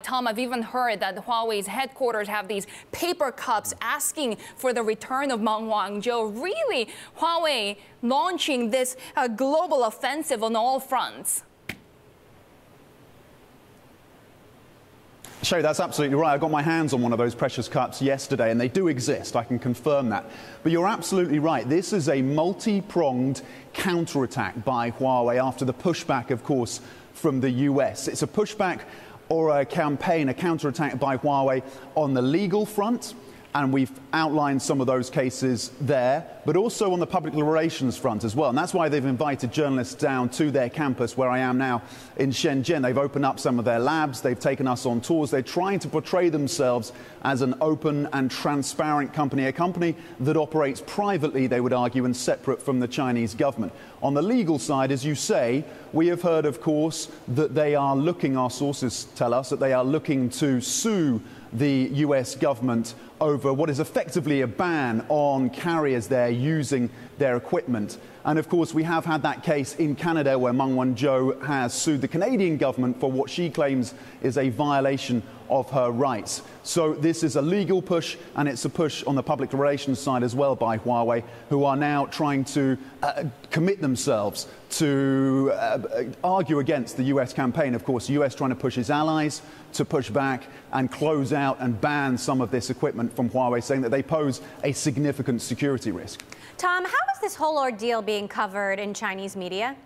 Tom, I've even heard that Huawei's headquarters have these paper cups asking for the return of Meng Wanzhou. Really, Huawei launching this global offensive on all fronts. Shay, that's absolutely right. I got my hands on one of those precious cups yesterday, and they do exist. I can confirm that. But you're absolutely right. This is a multi-pronged counterattack by Huawei after the pushback, of course, from the US. It's a pushback or a campaign, a counterattack by Huawei on the legal front. And we've outlined some of those cases there, but also on the public relations front as well. And that's why they've invited journalists down to their campus, where I am now in Shenzhen. They've opened up some of their labs. They've taken us on tours. They're trying to portray themselves as an open and transparent company, a company that operates privately, they would argue, and separate from the Chinese government. On the legal side, as you say, we have heard, of course, that they are looking, our sources tell us, that they are looking to sue the US government over what is effectively a ban on carriers there using their equipment. And of course, we have had that case in Canada where Meng Wanzhou has sued the Canadian government for what she claims is a violation of her rights. So this is a legal push, and it's a push on the public relations side as well by Huawei, who are now trying to commit themselves to argue against the US campaign. Of course, the US trying to push its allies to push back and close out and ban some of this equipment from Huawei, saying that they pose a significant security risk. Tom, how is this whole ordeal being covered in Chinese media?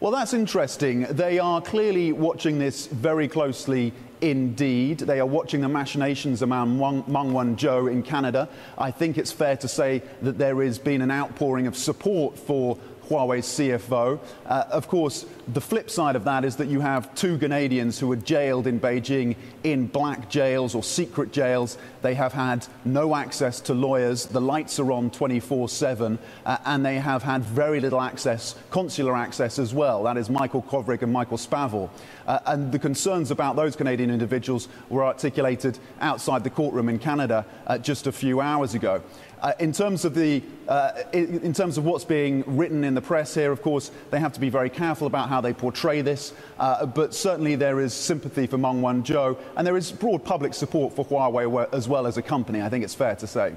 Well, that's interesting. They are clearly watching this very closely indeed. They are watching the machinations around Meng Wanzhou in Canada. I think it's fair to say that there has been an outpouring of support for Huawei's CFO. Of course, the flip side of that is that you have two Canadians who were jailed in Beijing in black jails or secret jails. They have had no access to lawyers. The lights are on 24/7, and they have had very little access, consular access as well. That is Michael Kovrig and Michael Spavor. And the concerns about those Canadian individuals were articulated outside the courtroom in Canada just a few hours ago. In terms of what's being written in the press here, of course, they have to be very careful about how they portray this. But certainly there is sympathy for Meng Wanzhou, and there is broad public support for Huawei as well as a company, I think it's fair to say.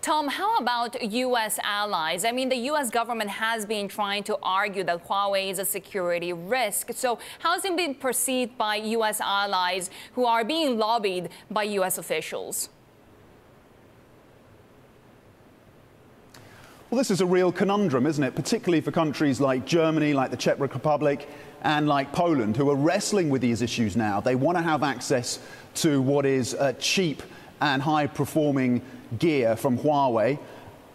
Tom, how about U.S. allies? I mean, the U.S. government has been trying to argue that Huawei is a security risk. So how has it been perceived by U.S. allies who are being lobbied by U.S. officials? Well, this is a real conundrum, isn't it? Particularly for countries like Germany, like the Czech Republic, and like Poland, who are wrestling with these issues now. They want to have access to what is cheap and high-performing gear from Huawei.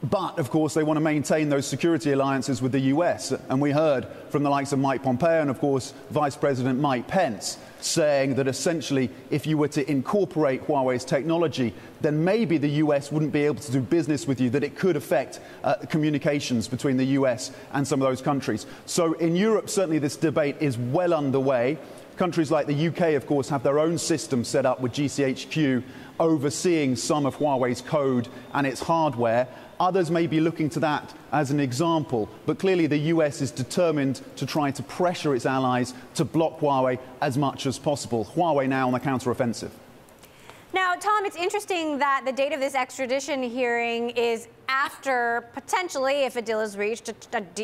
But, of course, they want to maintain those security alliances with the US. And we heard from the likes of Mike Pompeo and, of course, Vice President Mike Pence saying that essentially if you were to incorporate Huawei's technology, then maybe the US wouldn't be able to do business with you, that it could affect communications between the US and some of those countries. So in Europe, certainly this debate is well underway. Countries like the UK, of course, have their own system set up with GCHQ overseeing some of Huawei's code and its hardware. Others may be looking to that as an example, but clearly the US is determined to try to pressure its allies to block Huawei as much as possible. Huawei now on the counteroffensive. Now, Tom, it's interesting that the date of this extradition hearing is after, potentially, if a deal is reached,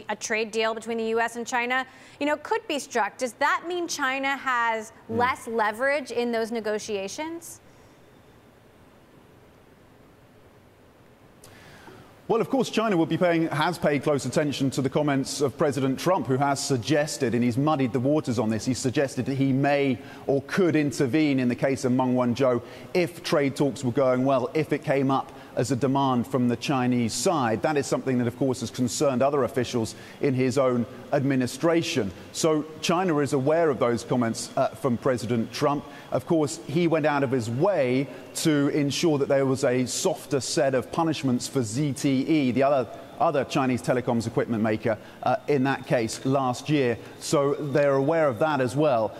a trade deal between the U.S. and China, could be struck. Does that mean China has less leverage in those negotiations? Well, of course, China will be has paid close attention to the comments of President Trump, who has suggested, and he's muddied the waters on this, he's suggested that he may or could intervene in the case of Meng Wanzhou if trade talks were going well, if it came up as a demand from the Chinese side. That is something that, of course, has concerned other officials in his own administration. So China is aware of those comments from President Trump. Of course, he went out of his way to ensure that there was a softer set of punishments for ZTE, the other other Chinese telecoms equipment maker in that case last year. So they're aware of that as well.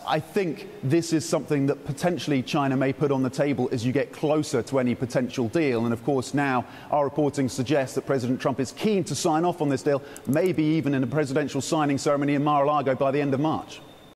I think this is something that potentially China may put on the table as you get closer to any potential deal. And of course, now our reporting suggests that President Trump is keen to sign off on this deal, maybe even in a presidential signing ceremony in Mar-a-Lago by the end of March.